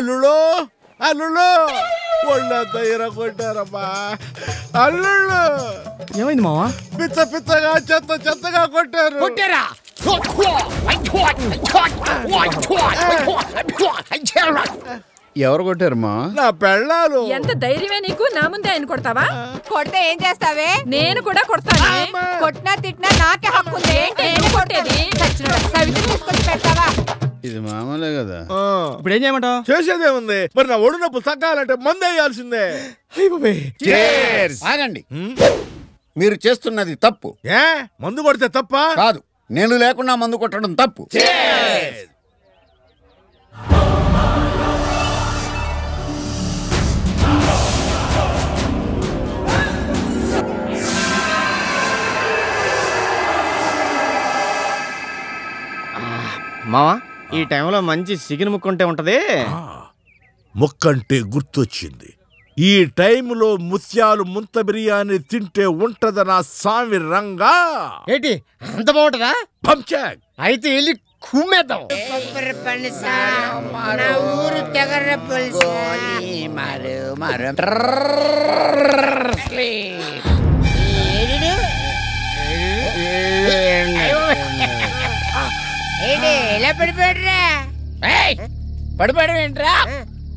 అల్లుళ్ళు అల్లుళ్ళు ఒళ్ళంతా ఇరగొట్టారమ్మా. అల్లుళ్ళు ఏమైంది మావా? పిచ్చ పిచ్చగా చెత్త చెత్తగా కొట్టారు. ఎవరు కొట్టారమ్మా? నా పెళ్ళాలు. ఎంత ధైర్యమే నీకు? నా ముందే ఆయన కొడతావా? కొడితే ఏం చేస్తావే? నేను కూడా కొడతాను. కొట్టినా తిట్టినా నాకే హక్కు ఉంది. నేను కొట్టేది సవితి తీసుకొచ్చి పెడతావా? ఇది మామూలే కదా. ఇప్పుడు ఏం చేయమంటావు? చేసేదేముంది, మరి నా ఒడు నొప్పులు తగ్గాలంటే మందు వేయాల్సిందే. ఆగండి, మీరు చేస్తున్నది తప్పు. ఏ మందు కొడితే తప్ప? కాదు, నేను లేకుండా మందు కొట్టడం తప్పు. మావా, ఈ టైంలో మంచి చికెన్ ముక్క ఉంటే ఉంటది. ముక్కంటే గుర్తొచ్చింది. ఈ టైంలో ముత్యాలు ముంత బిర్యానీ తింటే ఉంటదనా సామి రంగా. ఏంటి అంత బాగుంటదా? పంచాక్ అయితే వెళ్ళి కుమ్మేద్దాం. ఎలా పడిపోయాడురా? పడిపోవడం ఏంట్రా?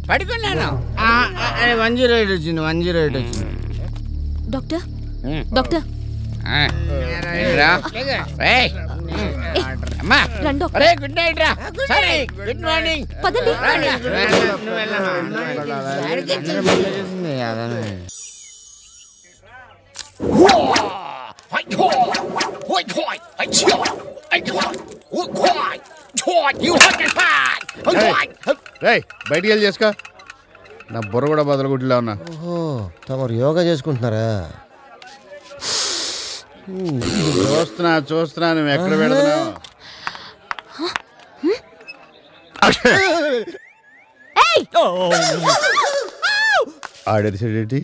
పడుకున్నాను. 108 వచ్చింది. 108 వచ్చింది. డాక్టర్ డాక్టర్ గుడ్ నైట్ రా. సరే గుడ్ మార్నింగ్. పదండి. బయటికి వెళ్ళి చేసుకో. నా బుర్ర కూడా బదలగుడ్లా ఉన్నా. ఓహో, తమరు యోగా చేసుకుంటున్నారా? చూస్తున్నా నువ్వు ఎక్కడ పెడుతున్నావు. ఆడేటి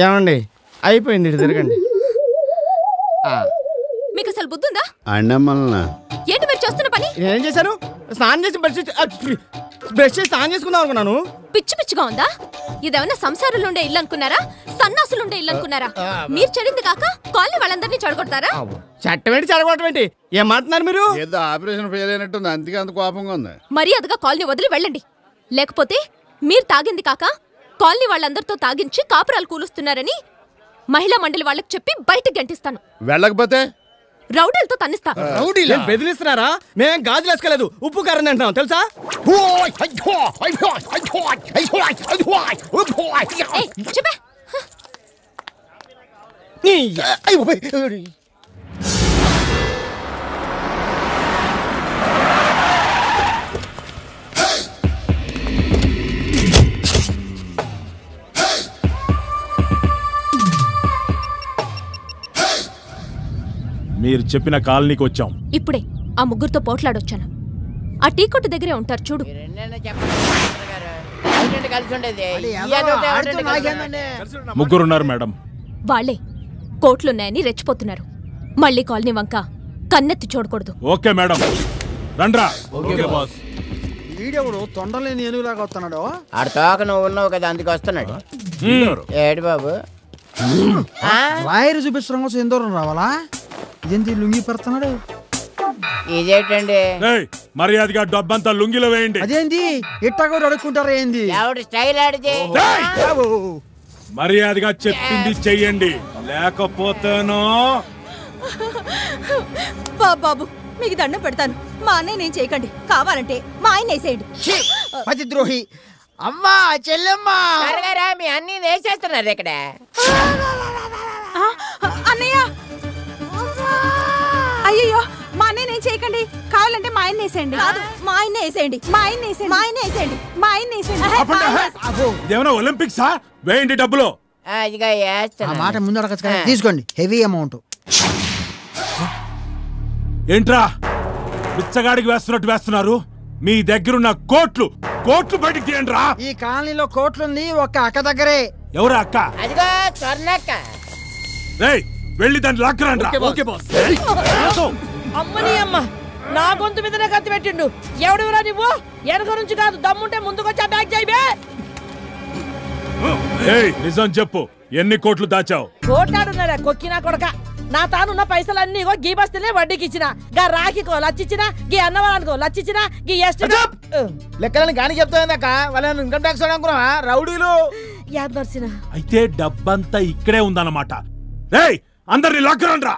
ఏమండి, అయిపోయింది. ఇటు తిరగండి. మీకు అసలు బుద్ధుందా? అన్నమ్మల్నా ఏంటి మీరు చేస్తున్న పని? నేనేం చేశాను? స్నానం చేసి బ్రష్ చేసి స్నానం చేసుకుందాం అనుకున్నాను. పిచ్చి పిచ్చిగా ఉందా? ఇదేమన్నా సంసారంలో ఉండే ఇల్లు అనుకున్నారా? సన్నాసులు ఉండే ఇల్లు అనుకున్నారా? మీరు చెడింది కాక కాలనీ వాళ్ళందరినీ చెడగొడతారా? చట్టం ఏంటి చెడగొట్టం ఏంటి? ఏం మాట్లాడుతున్నారు మీరు? ఏదో ఆపరేషన్ ఫెయిల్ అయినట్టుంది, అందుకే అంత కోపంగా ఉంది. మర్యాదగా కాలనీ వదిలి వెళ్ళండి. లేకపోతే మీరు తాగింది కాక కాలనీ వాళ్ళందరితో తాగించి కాపురాలు కూలుస్తున్నారని మహిళా మండలి వాళ్ళకి చెప్పి బయటకు గంటిస్తాను. వెళ్ళకపోతే రౌడీలతో తన్నిస్తా. బెదిరిస్తున్నారా? మేమేం గాజులు వేసుకోలేదు, ఉప్పు కారం తింటాం తెలుసా? చెప్పే. మీరు చెప్పిన కాలనీకి వచ్చాం. ఇప్పుడే ఆ ముగ్గురుతో పోట్లాడొచ్చాను. ఆ టీ కొట్టు దగ్గరే ఉంటారు చూడు. ముగ్గురున్నారు మేడం. వాళ్ళే కోట్లున్నాయని రెచ్చిపోతున్నారు. మళ్ళీ కాలనీ వంక కన్నెత్తి చూడకూడదు. ఓకే మేడం, రండ్రా. వీడెవడు తొండలేని ఏనుగులాగా వస్తున్నాడు? ఆడ తోక నువ్వు ఉన్నావు కదా, అందుకు వస్తున్నాడు. ఏడు బాబు, రాయరు చూపిస్తాం కోసం ఎంత దూరం రావాలా? ఇదేంటి లుంగి పెడుతున్నాడు? ఇదేంటండి? మర్యాదగా డబ్బంతా లుంగిలో వేయండి. అదేంటి ఇట్టా కూడా అడుక్కుంటారా ఏంది? ఎవడు స్టైల్ ఆడితే మర్యాదగా చెప్పింది చెయ్యండి, లేకపోతేనో. బాబు మీకు దండం పెడతాను. మా అన్నయ్య నేను చేయకండి, కావాలంటే మా ఆయన వేసేయండి. పతిద్రోహి. అమ్మా చెల్లెమ్మా, మీ అన్ని వేసేస్తున్నారు ఇక్కడ. అన్నయ్య, అయ్యో మా అన్నయ్య నేను చేయకండి, కావాలంటే మా ఆయన వేసేయండి. మా ఆయన వేసేయండి, మా ఆయన వేసేయండి, మా ఆయన వేసేయండి, మా ఆయన వేసేయండి. ఇదేమన్నా ఒలింపిక్సా? వేయండి డబ్బులు. మాట ముందు అడగచ్చు కదా, తీసుకోండి. Heavy amount. ఏంట్రా బిచ్చగాడికి వేస్తున్నట్టు వేస్తున్నారు? మీ దగ్గరున్న కోట్లు కోట్లు బయటికి తీయండి రా. ఈ కాలనీలో కోట్లుంది ఒక అక్క దగ్గరే. ఎవరా అక్క? అదిగో స్వర్ణక్క. రేయ్ వెళ్ళి దాన్ని లాక్కరండి. Okay boss. అమ్మని అమ్మ నా గొంతు మీదనే కత్తి పెట్టిండు. ఎవడురా నువ్వు? వెనక నుంచి కాదు, దమ్ముంటే ముందుకొచ్చి అటాక్ చేయబే. నిజం చెప్పు, ఎన్ని కోట్లు దాచావు? కోట్లాడున్నారా కొక్కినా కొడక. నా తానున్న పైసలన్నీ గీ బస్తీలే వడ్డీకి ఇచ్చిన. గా రాఖీకో లచ్చిచ్చిన, గీ అన్నవాళ్ళకో లచ్చిచ్చిన, గీ ఎస్టీ లెక్కలని గాని చెప్తాయిందక్క. వాళ్ళని ఇన్కమ్ ట్యాక్స్ అనుకున్నావా? రౌడీలు యాదర్శిన. అయితే డబ్బంతా ఇక్కడే ఉందన్నమాట. రేయ్, అందరిని లాక్కరండ్రా.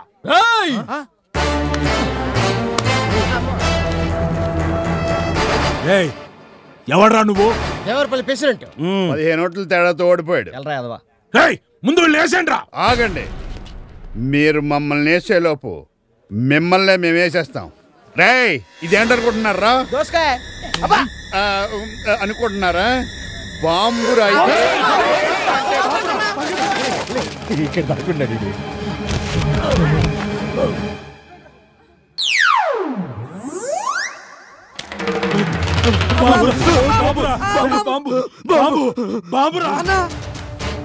రేయ్, ఎవడ్రా నువ్వు? దేవరపల్లి ప్రెసిడెంట్. 15 ఓట్ల తేడాతో ఓడిపోయాడు. రేయ్, ముందు వెళ్ళి వేసేయండ్రా. ఆగండి, మీరు మమ్మల్ని వేసేలోపు మిమ్మల్నే మేము వేసేస్తాం. రేయ్, ఇదేంటనుకుంటున్నారా? దోసకాయ అనుకుంటున్నారా? బాంబు రాయి ఇక్కడ దాక్కున్నాడు.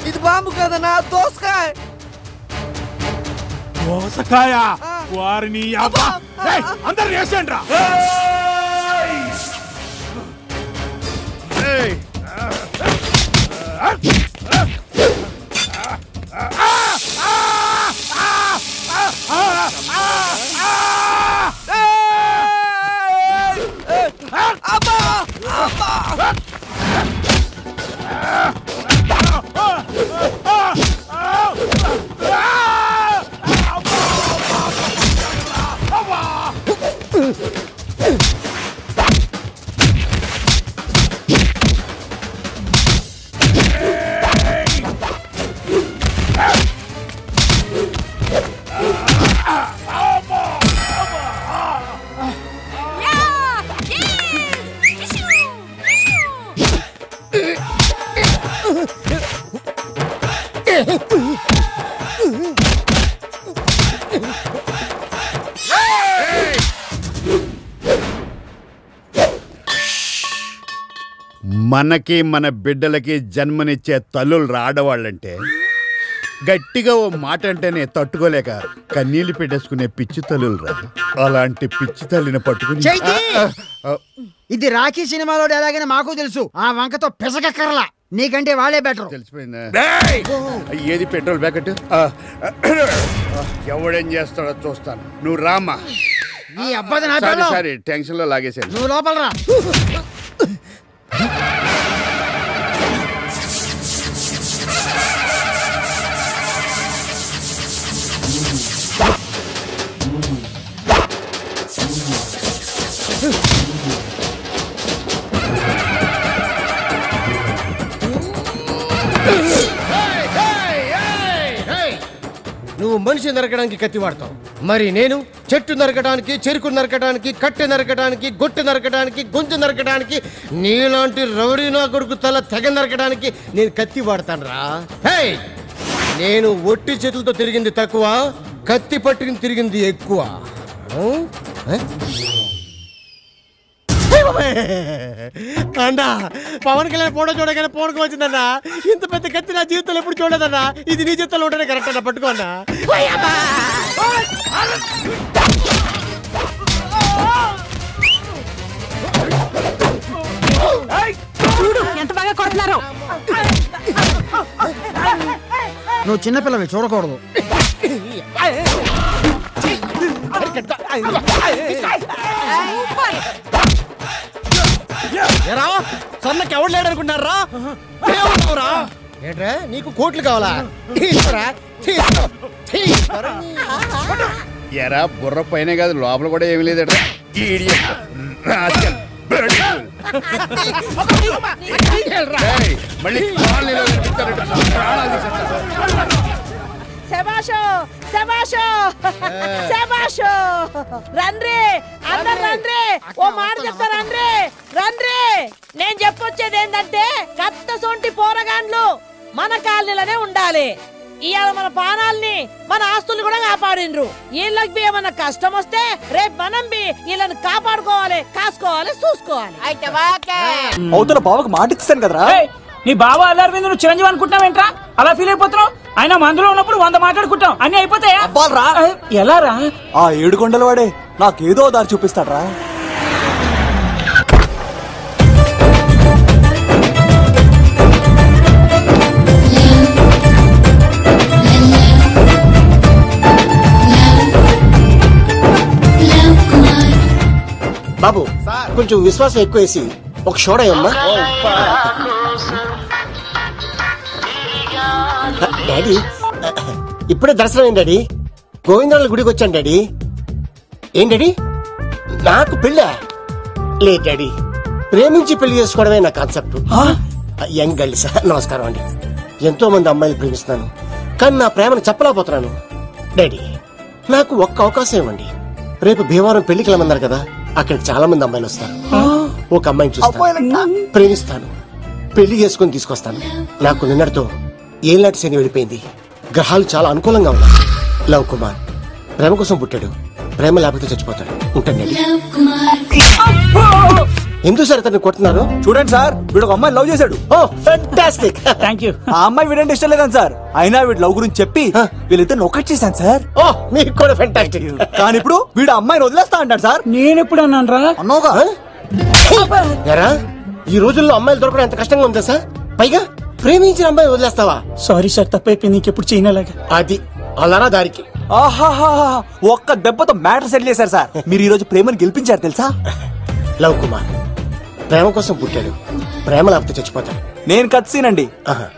ఇది బాంబు కదనా, దోసకాయ. దోసకాయ వారిని అందరిని వేసేయండ్రా. మనకి మన బిడ్డలకి జన్మనిచ్చే తల్లులు రాడవాళ్ళంటే గట్టిగా ఓ మాట అంటేనే తట్టుకోలేక కన్నీళ్లు పెట్టేసుకునే పిచ్చి తల్లులు రా. అలాంటి పిచ్చి తల్లిని పట్టుకుని ఇది రాఖీ సినిమాలో ఎలాగైనా మాకు తెలుసు. ఆ వంకతో పిసకక్కర్లా, నీకంటే వాళ్ళే బెటర్. తెలిసిపోయిందా? ఏది పెట్రోల్ ప్యాకెట్? ఎవడేం చేస్తాడో చూస్తాను. నువ్వు రామ్మా. ఈ అబ్బాయి నా పిల్ల. సరే టెన్షన్ లో లాగేసాను. నువ్వు లోపల రా. నువ్వు మనిషి నరకడానికి కత్తి వాడతావు, మరి నేను చెట్టు నరకడానికి, చెరుకు నరకడానికి, కట్టె నరకడానికి, గొట్టె నరకడానికి, గొంతు నరకడానికి, నీలాంటి రౌడీ నా కొడుకు తల తెగ నరకడానికి నేను కత్తి వాడతాను రా. నేను ఒట్టి చేతులతో తిరిగింది తక్కువ, కత్తి పట్టుకుని తిరిగింది ఎక్కువ. అన్నా, పవన్ కళ్యాణ్ ఫోటో చూడగానే ఫోన్కి వచ్చిందన్నా. ఇంత పెద్ద కత్తి నా జీవితంలో ఎప్పుడు చూడదన్నా. ఇది నీ జీవితంలో ఉంటేనే కరెక్ట్ అన్నా. పట్టుకోన్నా. ఎంత బాగా కొడుతున్నారు. నువ్వు చిన్నపిల్లవి, చూడకూడదు. సన్నకి ఎవడు లేడనుకుంటున్నారా? ఏంట్రా, నీకు కోట్లు కావాలా? ఎరా, బుర్ర పైన కాదు లోపల కూడా ఏమి లేదట. మళ్ళీ శభాషో శభాషో శభాషో. రండ్రి అందరు రండ్రి, ఓ మాట చెప్తా రండ్రి రండ్రి. నేను చెప్పొచ్చేది ఏంటంటే, కత్త సొంటి పోరగాండ్లు మన కాలనీలోనే ఉండాలి. ఇవాళ మన ప్రాణాలని, మన ఆస్తులు కూడా కాపాడిండ్రు. వీళ్ళకి ఏమన్నా కష్టం వస్తే రేపు మనం వీళ్ళని కాపాడుకోవాలి, కాసుకోవాలి, చూసుకోవాలి. అవుతున్న బావకు మాట ఇస్తాను కదరా. నీ బాబా అల్లారి మీద నువ్వు చిరంజీవి అనుకుంటున్నావేంట్రా? అలా ఫీల్ అయిపోతున్నావు. ఆయన మందులో ఉన్నప్పుడు 100 మాట్లాడుకుంటాం, అన్ని అయిపోతాయా? ఎలా రా? ఆ 7 కొండల వాడే నాకేదో దారి చూపిస్తాడ్రా. బాబు కొంచెం విశ్వాసం ఎక్కువ వేసి ఒక షోడయమ్మా. డాడీ ఇప్పుడే దర్శనం ఏం డాడీ? గోవిందరాల గుడికి వచ్చాను డాడీ. ఏం డాడీ నాకు పెళ్ళా? లేదు డాడీ, ప్రేమించి పెళ్లి చేసుకోవడమే నా కాన్సెప్ట్. యంగ్ గర్ల్స్ నమస్కారం అండి. ఎంతో మంది అమ్మాయిలు ప్రేమిస్తున్నాను, కానీ నా ప్రేమను చెప్పలేకపోతున్నాను. డాడీ నాకు ఒక్క అవకాశం ఇవ్వండి. రేపు భీమవరం పెళ్లికి వెళ్ళమన్నారు కదా, అక్కడికి చాలా మంది అమ్మాయిలు వస్తారు. ఒక అమ్మాయిని చూస్తాను, ప్రేమిస్తాను, పెళ్లి చేసుకుని తీసుకొస్తాను. నాకు నిన్నటితో ఏళ్ళనాటి శని వెళ్ళిపోయింది. గ్రహాలు చాలా అనుకూలంగా ఉన్నాయి. లవ్ కుమార్ ప్రేమ కోసం పుట్టాడు, ప్రేమ లేకపోతే చచ్చిపోతాడు. ఉంటాను. ఎందుకు సార్ అతన్ని కొడుతున్నారు? చూడండి సార్, వీడు ఒక అమ్మాయి లవ్ చేశాడు. Oh fantastic. థాంక్యూ. ఆ అమ్మాయి వీడంటే ఇష్టం లేదని సార్, అయినా వీడు లవ్ గురించి చెప్పి వీళ్ళిద్దరు ఒకటి చేశాను సార్. ఓ మీకు కూడా ఫెంటాస్టిక్. కానీ ఇప్పుడు వీడు అమ్మాయిని వదిలేస్తా అంటాడు సార్. నేను ఎప్పుడు అన్నాను రా? అన్నోగా. ఎరా ఈ రోజుల్లో అమ్మాయిలు దొరకడం ఎంత కష్టంగా ఉందా సార్? పైగా ప్రేమించిన అమ్మాయి వదిలేస్తావా? సారీ సార్, తప్పైపోయింది. ఇంకెప్పుడు చేయనలాగా. అది అలారా దారికి. ఆహాహా, ఒక్క దెబ్బతో మ్యాటర్ సెటిల్ చేశారు సార్. మీరు ఈ రోజు ప్రేమను గెలిపించారు తెలుసా? లవ్ కుమార్ ప్రేమ కోసం పుట్టాడు, ప్రేమ లేకపోతే చచ్చిపోతాడు. నేను కత్సీనండి.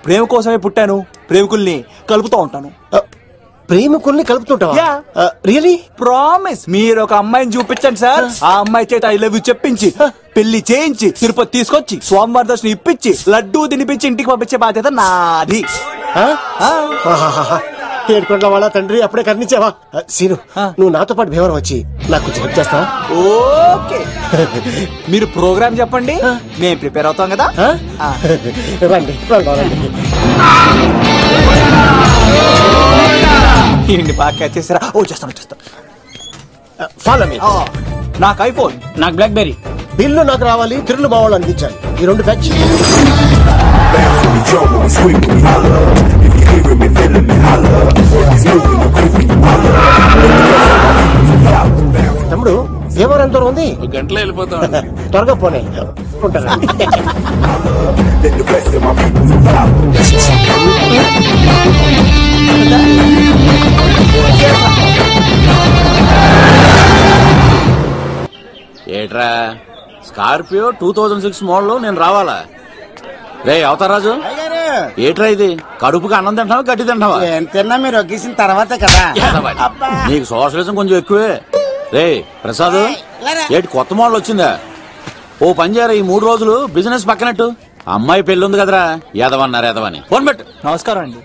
ప్రేమ కోసమే పుట్టాను, ప్రేమికుల్ని కలుపుతూ ఉంటాను. ప్రేమికుల్ని కలుపుతుంటావా? రియలీ? ప్రామిస్. మీరు ఒక అమ్మాయిని చూపించండి సార్, ఆ అమ్మాయి చేత ఐ లవ్ యూ చెప్పించి పెళ్లి చేయించి తిరుపతి తీసుకొచ్చి స్వామివారి దర్శనం ఇప్పించి లడ్డూ తినిపించి ఇంటికి పంపించే బాధ్యత నాది. ఏడుకొండ వాళ్ళ తండ్రి అప్పుడే కర్ణించావా? సీను నువ్వు నాతో పాటు భీమవరం వచ్చి నాకు కొంచెం హెల్ప్ చేస్తావా? ఓకే. మీరు ప్రోగ్రామ్ చెప్పండి, మేము ప్రిపేర్ అవుతాం కదా. రండి రండి. ఏంటి బాగా చేస్తారా? ఓ చేస్తాను. Follow me. నాకు ఐఫోన్, నాకు బ్లాక్ బెర్రీ. బిల్లు నాకు రావాలి, తిరులు మా వాళ్ళు అందించాలి. ఈ రెండు బ్యాచ్. తమ్ముడు భీమవరం ఎంత దూరం ఉంది? గంటలో వెళ్ళిపోతాం. త్వరగా పోనీ. ఉంటాను. ఏట్రా స్కార్పియో 2006 మోడల్ నేను రావాలా? రే అవతారాజు, ఏట్రా ఇది? కడుపుకి అన్నం తింటావా గడ్డి తింటావా? తిన్నా మీరు ఒగ్గేసిన తర్వాతే కదా. నీకు సోషలిజం కొంచెం ఎక్కువే. రే ప్రసాద్, ఏటి కొత్త మోడల్ వచ్చిందా? ఓ పని చేయరా, ఈ 3 రోజులు బిజినెస్ పక్కనట్టు. అమ్మాయి పెళ్లి ఉంది కదరా, ఎదవన్నారు ఎదవని. ఫోన్ పెట్టు. నమస్కారం అండి.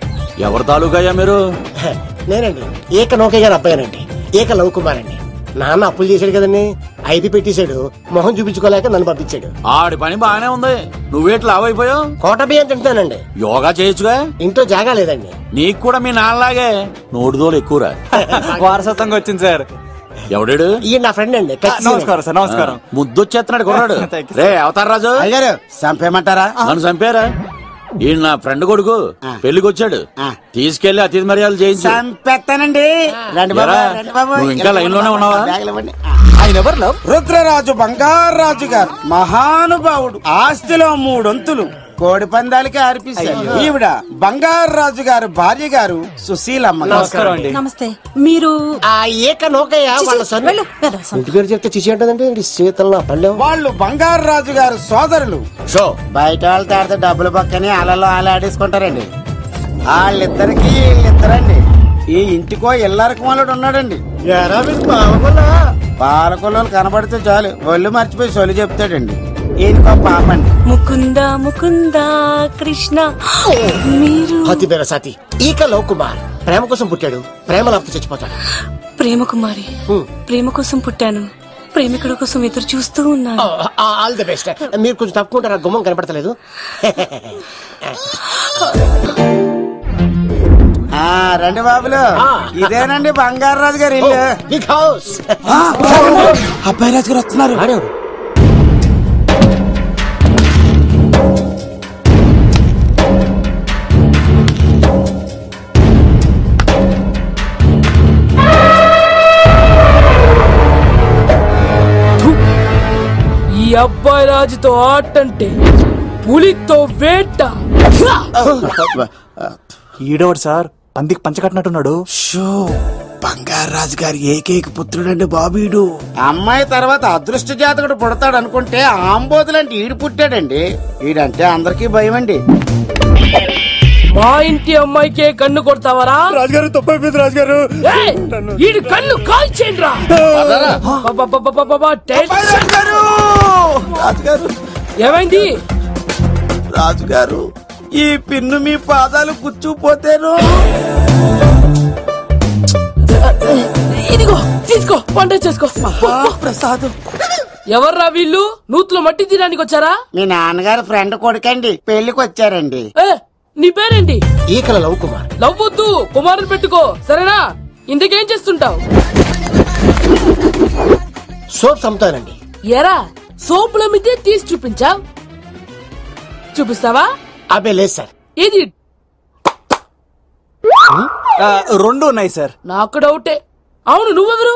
ఎవరి తాలూకయ్యా మీరు? నేనండి, ఏక నౌకయ్య గారు అబ్బాయినండి. ఏక లవ్ కుమార్ అండి. నాన్న అప్పులు చేశాడు కదండి, ఐపీ పెట్టేశాడు. మొహం చూపించుకోలేక నన్ను పంపించాడు. ఆడి పని బాగానే ఉంది, నువ్వేట్లు లావైపోయావు? కోట బియ్యం తింటానండి. యోగా చేయొచ్చుగా? ఇంట్లో జాగా లేదండి. నీకు కూడా మీ నాన్నలాగే నోటిదోలు ఎక్కువరా. వారసత్వంగా వచ్చింది సార్. ఎవడాడు? ఈ నా ఫ్రెండ్ అండి. నమస్కారం సార్. నమస్కారం. ముద్దొచ్చేస్తున్నాడు కొన్నాడు. రే అవతారరాజు, అయ్యారు చంపేయమంటారా? నన్ను చంపారా? ఈయన నా ఫ్రెండ్ కొడుకు పెళ్లికి వచ్చాడు, తీసుకెళ్లి అతిథి మర్యాదలు చేయించు. చంపేస్తానండి. నువ్వు ఇంకా లైన్ లోనే ఉన్నావా? ఆయన ఎవరు? రుద్రరాజు బంగారాజు గారు, మహానుభావుడు. ఆస్తిలో 3 వంతులు కోడి పందాలకి అర్పిస్తారు. ఈవిడ బంగారాజు గారు భార్య గారు సుశీలమ్మ. నమస్కారం అండి. నమస్తే. మీరు ఆ ఏక నౌకయ్య వాళ్ళ సన్. ఇంటి పేరు చెప్తే చిచి అంటదండి. శీతల పల్లెం. వాళ్ళు బంగారాజు గారు సోదరులు. షో బయట వాళ్ళతో ఆడితే డబ్బులు పక్కనే అలలో ఆడేసుకుంటారండి. వాళ్ళిద్దరికి వీళ్ళిద్దరండి. ఈ ఇంటికో ఇల్లరకం వాళ్ళడు ఉన్నాడండి. పాలకొల్లు కనబడితే చాలు ఒళ్ళు మర్చిపోయి సొలి చెప్తాడండి. ఈయనకో పాపండి. ముకుంద ముకుంద కృష్ణ. మీరు హతి బేర సాతి. ఈక లవ్ కుమార్ ప్రేమ కోసం పుట్టాడు, ప్రేమ లేకపోతే చచ్చిపోతాడు. ప్రేమ కుమారి, ప్రేమ కోసం పుట్టాను, ప్రేమికుడు కోసం ఎదురు చూస్తూ ఉన్నాను. All the best. మీరు కొంచెం తప్పుకుంటారా? గుమ్మం కనపడతలేదు. రండి బాబులు, ఇదేనండి బంగారాజు గారి ఇల్లు. Big house. అబ్బాయి రాజు గారు వస్తున్నారు. అబ్బాయి రాజుతో ఆటంటే పులితో వేట. ఈడోడు సార్ పందికి పంచకట్టినట్టున్నాడు. బంగారాజు గారి ఏకైక పుత్రుడండి బాబీడు. అమ్మాయి తర్వాత అదృష్ట జాతకుడు పుడతాడు అనుకుంటే ఆంబోతులంటే ఈడు పుట్టాడండి. ఈడంటే అందరికీ భయం అండి. మా ఇంటి అమ్మాయికే కన్ను కొడతావరా? రాజుగారు తప్పైపోయింది రాజుగారు. ఈడు కన్ను కాల్చేయండి రా. రాజుగారు ఏమైంది? రాజుగారు ఈ పిన్ను మీ పాదాలు గుచ్చుపోతేను. ఇదిగో తీసుకో, వంట చేసుకో. ప్రసాదం. ఎవర్రా వీళ్ళు? నూతులో మట్టి తీయడానికి వచ్చారా? మీ నాన్నగారు ఫ్రెండ్ కొడుకండి, పెళ్లికి వచ్చారండి. నీ పేరేంటి? ఈకల లవ్ కుమార్. లవ్ వద్దు, కుమారుని పెట్టుకో సరేనా? ఇంతకేం చేస్తుంటావు? సోప్స్ అమ్ముతానండి. ఎరా సోపుల మీద తీసి చూపించావు, చూపిస్తావా? అబ్బే లేదు సార్. ఇది రెండు ఉన్నాయి సార్. నాకు డౌటే. అవును నువ్వెవరు?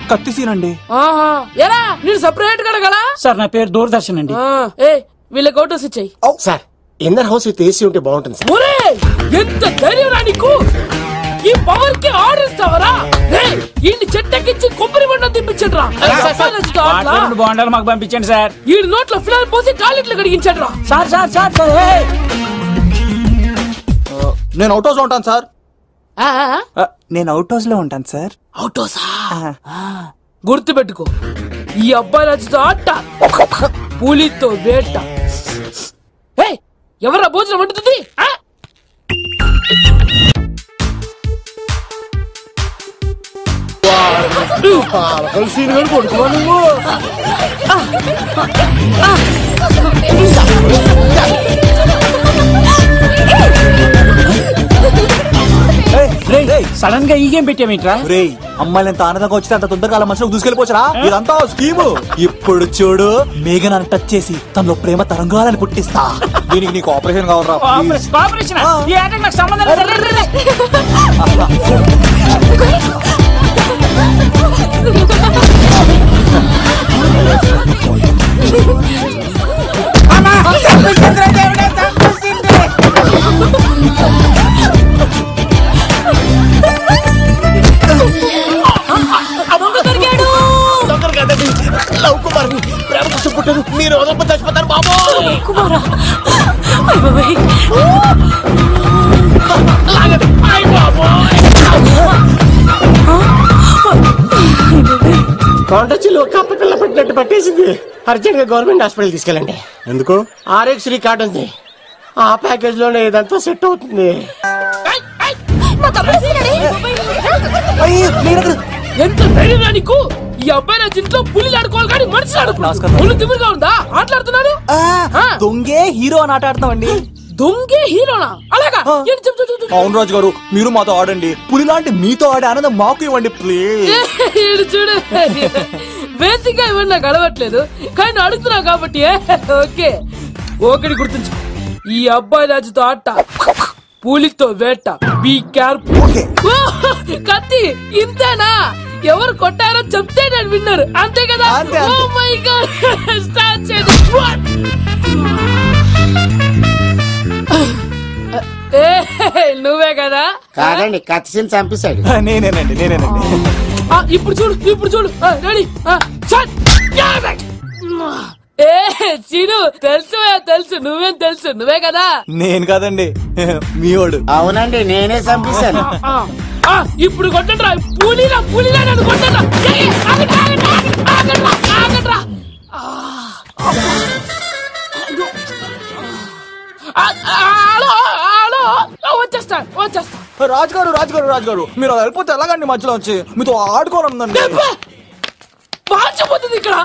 కత్తిసీనండి. ఆహా, ఎరా నేను సపరేట్ కడగలా? సార్ నా పేరు దూరదర్శన్ అండి. వీళ్ళకి ఓటోస్ ఇచ్చాయి. Sir inner house with AC ఉంటే బాగుంటుంది సార్. ఒరే ఎంత ధైర్యం రా నీకు! ఈ పవర్ కి ఆర్డర్ ఇస్తావరా? ఈ చెట్టెక్కించి కొబ్బరి బండ తిప్పించండి రా. బాండాలు మాకు పంపించండి సార్. ఈ నోట్లో ఫినాల్ పోసి టాయిలెట్లు కడిగించండి రా. సార్ సార్ సార్ నేను అవుట్ హౌస్ లో ఉంటాను సార్. నేను అవుట్ హౌస్ లో ఉంటాను సార్. అవుట్ హౌసా? గుర్తు పెట్టుకో, ఈ అబ్బాయి రాజుతో ఆట, పులితో వేట. ఎవరా భోజనం వండుతుంది? సడన్ గా ఈ గేమ్ పెట్టామేంట్రా? రే అమ్మాయిలు ఎంత ఆనందంగా వచ్చితే అంత తొందరగా మనసులో దూసుకెళ్ళిపోవచ్చురా. ఇదంతా స్కీము. ఇప్పుడు చూడు, మేఘన టచ్ చేసి తనలో ప్రేమ తరంగాలని పుట్టిస్తా. దీనికి నీకు ఆపరేషన్ కావాలరా? ఆపరేషన్ ఈ ఆటకు నాకు సంబంధం లేదు. లవ్ కుమార్ ప్రేమ కోసం పుట్టారు. మీరు వదలప చచ్చిపోతారు బాబు. కుమారా కాంట్రాక్చులు కప్ప పిల్ల పట్టినట్టు పట్టేసింది. అర్జెంట్ గా గవర్నమెంట్ హాస్పిటల్ తీసుకెళ్ళండి. ఎందుకు? ఆర్ఎక్స్ కార్డు ఉంది, ఆ ప్యాకేజ్ లోనే ఇదంతా సెట్ అవుతుంది. ఎంత ధైర్యం నీకు! ఈ అబ్బాయి నా ఇంట్లో పులి ఆడుకోవాలి కానీ మనుషులు ఆడుకున్నాడు. తిమ్మిగా ఉందా? ఆటలాడుతున్నాడు. దొంగే హీరో అని ఆట ఆడతామండి. దొంగే హీరోనా? అలాగా? అవును రాజు గారు, మీరు మాతో ఆడండి. పులి లాంటి మీతో ఆడే ఆనందం మాకు ఇవ్వండి ప్లీజ్. చూడు, బేసిక్ గా ఇవన్నీ నాకు అలవట్లేదు కానీ అడుగుతున్నా కాబట్టి ఓకే. ఒకటి గుర్తుంచు, ఈ అబ్బాయి రాజుతో ఆట, పులితో వేట. Be careful. కత్తి ఇంతేనా? ఎవరు కొట్టారో చెప్తే నేను విన్నారు, అంతే కదా? ఓ మై గాడ్, స్టార్ట్ చేయండి. నువ్వే కదా? కాదండి, కత్తిని చంపేశాడు. నేనేనండి. ఇప్పుడు చూడు. రెడీ? చీను తెలుసు. నువ్వేం తెలుసు? నువ్వే కదా? నేను కాదండి, మీ వాడు. అవునండి, నేనే చంపేశాను. ఇప్పుడు కొట్టండిరా. పులిలా నన్ను కొట్టండిరా. ఆగండ్రా. వచ్చేస్తా. రాజుగారు మీరు అలా వెళ్ళిపోతే ఎలాగండి? మధ్యలో వచ్చి మీతో ఆడుకోవాలండి. పాచిపోతుంది ఇక్కడ,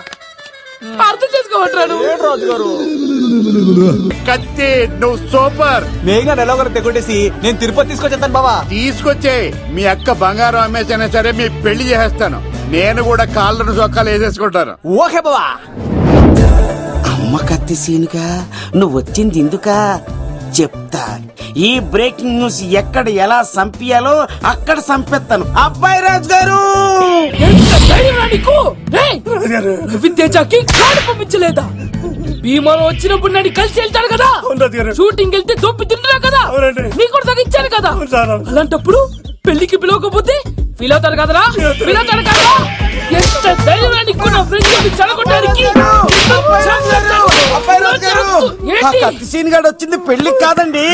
అర్థం చేసుకోమంటారు. రాజుగారు కత్తి నువ్వు సూపర్. మేఘన ఎలాగో తెగొట్టేసి నేను తిరుపతి తీసుకొచ్చేస్తాను బావా. తీసుకొచ్చే మీ అక్క బంగారం అమ్మేసైనా సరే మీ పెళ్లి చేసేస్తాను. నేను కూడా కాళ్ళను చొక్కాలు వేసేసుకుంటాను. ఓకే బావా. అమ్మ కత్తి సీనుగా నువ్వు వచ్చింది ఎందుకా? చెప్తా. ఈ బ్రేకింగ్ న్యూస్ ఎక్కడ ఎలా సంపియాలో అక్కడ సంపెత్తాను. అబ్బాయి రాజు గారు రవితేజకి కాడు పంపించలేదా? భీమాలో వచ్చినప్పుడు నన్ను కలిసి వెళ్తాడు కదా, షూటింగ్ వెళ్తే దొప్పి తింటున్నా కదా, నీ కూడా తగ్గించాను కదా. అలాంటప్పుడు పెళ్లికి పిలవకపోతే ఫీల్ అవుతాడు కదరా, ఫీల్ అవుతాడు కదా. ఎంత ధైర్యాన్ని చెడగొట్టడానికి సీన్ గాడు వచ్చింది పెళ్లికి కాదండి.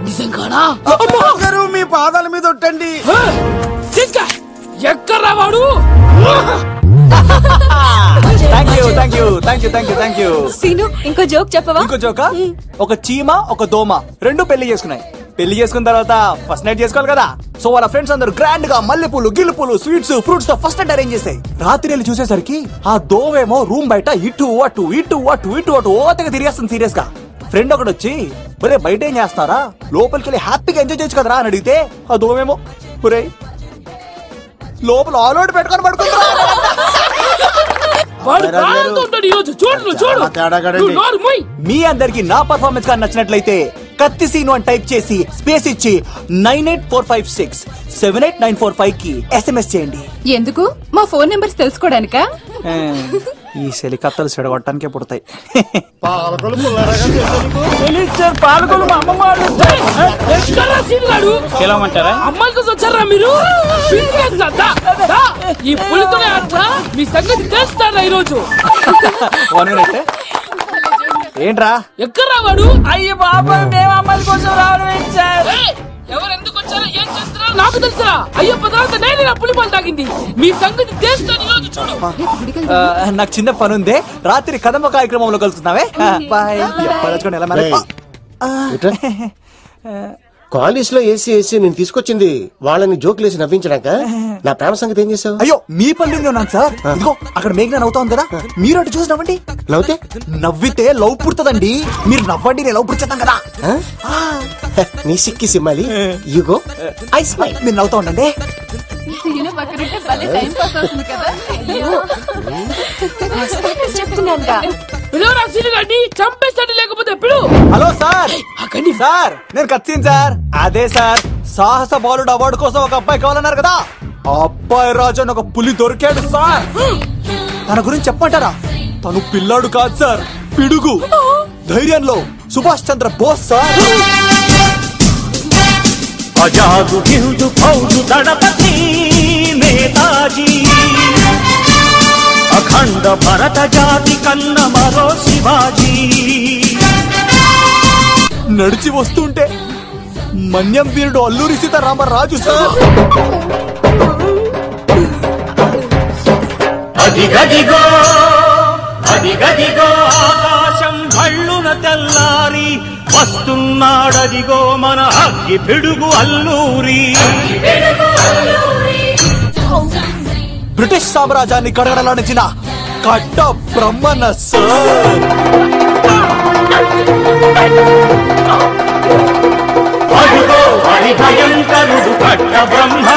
నిజంగానా? గారు మీ పాదాల మీద ఒట్టండి. ఎక్కడ్రా వాడు? సీను ఇంకో జోక్ చెప్పవా? ఇంకో జోకా? ఒక చీమ ఒక దోమ రెండు పెళ్లి చేసుకున్నాయి. పెళ్లి చేసుకున్న తర్వాత ఫస్ట్ నైట్ చేసుకోవాలి కదా. సో వాళ్ళ ఫ్రెండ్స్ అందరూ గ్రాండ్ గా మల్లెపూలు గిల్లుపూలు స్వీట్స్ ఫ్రూట్స్ తో ఫస్ట్ నైట్ అరేంజ్ చేస్తాయి. రాత్రి వెళ్ళి చూసేసరికి ఆ దోవేమో రూమ్ బయట ఇటు అటు ఇటు అటు ఇటు అటు ఓతగా తిరిగేస్తుంది సీరియస్ గా. ఫ్రెండ్ ఒకటి వచ్చి ఒరే బయట ఏం చేస్తారా, లోపలికి వెళ్ళి హ్యాపీగా ఎంజాయ్ చేయొచ్చు కదరా అని అడిగితే ఆ దోవేమో ఒరే లోపల ఆల్ అవుట్ పెట్టుకొని పడుకుంటా. మీ అందరికి నా పర్ఫార్మెన్స్ గా నచ్చినట్లయితే కత్తి సీను అని టైప్ చేసి స్పేస్ ఇచ్చి 9845678945 కి SMS చేయండి. ఎందుకు? మా ఫోన్ నెంబర్స్ తెలుసుకోవడానికా? ఈ సెలికత్తలు చెడగొట్టడానికే పుడతాయి. అమ్మాయి కోసం వచ్చారా మీరు? ఈ పులితోనే అట్లా మీ సంగతి తెలుస్తారా ఈరోజు? ఏంట్రా ఎక్కడ రావాడు? అయ్యో బాబా మేము అమ్మాయి కోసం రావడం ఎవరు ఎందుకు వచ్చారో ఏం చేస్తున్నారో నాకు తెలుసా? అయ్యో పదార్థ నేను నా పులిపాలు తాగింది. మీ సంగతి తెలుస్తాను ఈరోజు చూడు. నాకు చిన్న పని ఉంది, రాత్రి కదమ్మ కార్యక్రమంలో కలుస్తున్నావే. బాయ్. కాలేజ్ లో ఏసీ నేను తీసుకొచ్చింది వాళ్ళని జోకులేసి నవ్వించడాక. నా ప్రేమ సంగతి ఏం చేసావు? అయ్యో మీ పని ఉన్నాను సార్. ఇదిగో అక్కడ మేఘన నవ్వుతా కదా, మీరు అటు చూసి నవ్వండి. నవ్వుతే నవ్వితే లవ్ పుడుతుందండి. మీరు నవ్వండి, నేను లవ్ పుడిచేద్దాం కదా. నీ సిక్కి సిమ్మాలి యుగో ఐ స్మైల్. మీరు నవ్వుతా ఉండండి. చంపేస్తాడు లేకపోతే ఎప్పుడు? Hello sir. సార్ నేను కత్తిన్ సార్. అదే సార్ సాహస బాలుడు అవార్డు కోసం ఒక అబ్బాయి కావాలన్నారు కదా. ఆ అబ్బాయి రాజు అని ఒక పులి దొరికాడు సార్. తన గురించి చెప్పమంటారా? తను పిల్లాడు కాదు సార్, పిడుగు. ధైర్యంలో సుభాష్ చంద్ర బోస్ సార్. అజాదు హిందూ ఫౌజు దళపతి నేతాజీ, అఖండ భరత జాతి కన్న మరో శివాజీ. నడిచి వస్తుంటే మన్యం వీరుడు అల్లూరి సీతారామరాజు సార్. అదిగదిగో అదిగదిగో ఆకాశం భళ్ళున తెల్లారి వస్తున్నాడదిగో మన అగ్గి పిడుగు అల్లూరి. బ్రిటిష్ సామ్రాజ్యాన్ని కడగడలాడించిన కట్ట బ్రహ్మణ సార్. అదిగో హరిభయంకరుడు కట్ట బ్రహ్మణ.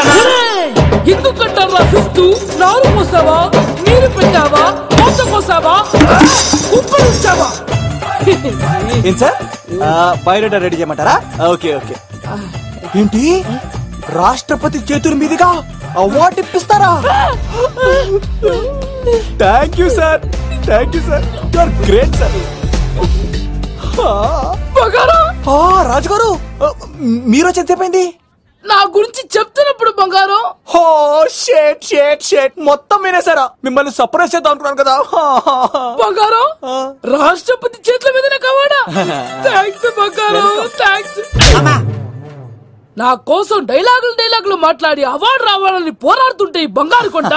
ఎందుకు కట్టారు రాసిస్తూ? నారు పోసావా, నీరు పెట్టావా, మోస కోసావా, ఉప్పు ఉంచావా? ఏం సార్ బయోడేటా రెడీ చేయమంటారా? Okay okay. ఏంటి రాష్ట్రపతి చేతుల మీదుగా అవార్డు ఇప్పిస్తారా? Thank you sir, thank you sir, you are great sir. రాజుగారు మీరు చెప్పింది నా గురించి చెప్తున్నప్పుడు బంగారం. హో షేట్ షేట్ షేట్ మొత్తం వినేసారా? మిమ్మల్ని సర్ప్రైజ్ చేద్దాం అనుకున్నాను కదా. బంగారం రాష్ట్రపతి చేతుల మీదనే కావాడా? థ్యాంక్స్ బంగారం, థ్యాంక్స్. నా కోసం డైలాగులు మాట్లాడి అవార్డు రావాలని పోరాడుతుంటే ఈ బంగారు కొండ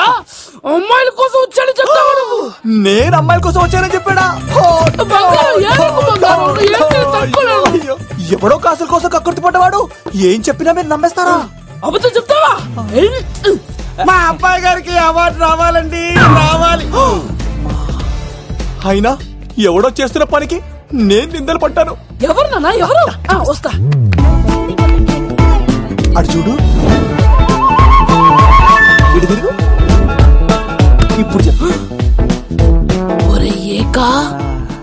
అమ్మాయిల కోసం వచ్చాడని చెప్తావా నువ్వు? నేను అమ్మాయిల కోసం వచ్చానని చెప్పాడా? ఎవడో కాసుల కోసం కక్కుర్తి పడ్డవాడు ఏం చెప్పినా మీరు నమ్మేస్తారా? అబద్ధం చెప్తావా? మా అబ్బాయి గారికి అవార్డు రావాలండి, రావాలి. అయినా ఎవడో చేస్తున్న పనికి నేను నిందలు పడ్డాను. ఎవరు నాన్న ఎవరు? వస్తా. అటు చూడు, ఇటు తిరుగు. ఇప్పుడు చెప్పు. ఒరే ఏకా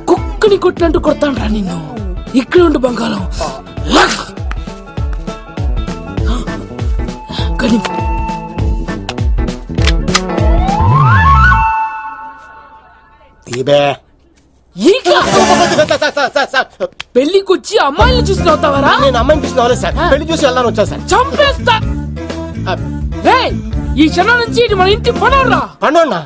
కుక్కని ధోని కొట్టినట్టు కొడతాండ్రా నిన్ను. ఇక్కడ ఉండు బంగారం. పెళ్లికొచ్చి అమ్మాయిని చూసి అవుతావరా? నేను అమ్మాయిని చూసి నవ్వలేదు సార్, పెళ్లి చూసి వెళ్దాను వచ్చా సార్. చంపేస్తా. ఈ క్షణం నుంచి ఇది మన ఇంటి పనోడ్రా. పనోడ్నా?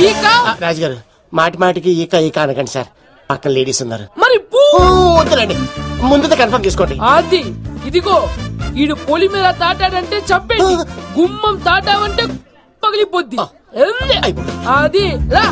ఈక రాజుగారు మాటి మాటికి ఈక ఈక అనకండి సార్, పక్కన లేడీస్ ఉన్నారు. మరి వద్దులండి, ముందు కన్ఫర్మ్ చేసుకోండి. అది ఇదిగో ఈడు పొలి మీద తాటాడంటే చంపేది, గుమ్మం తాటావంటే పగిలిపోద్ది. అది రా.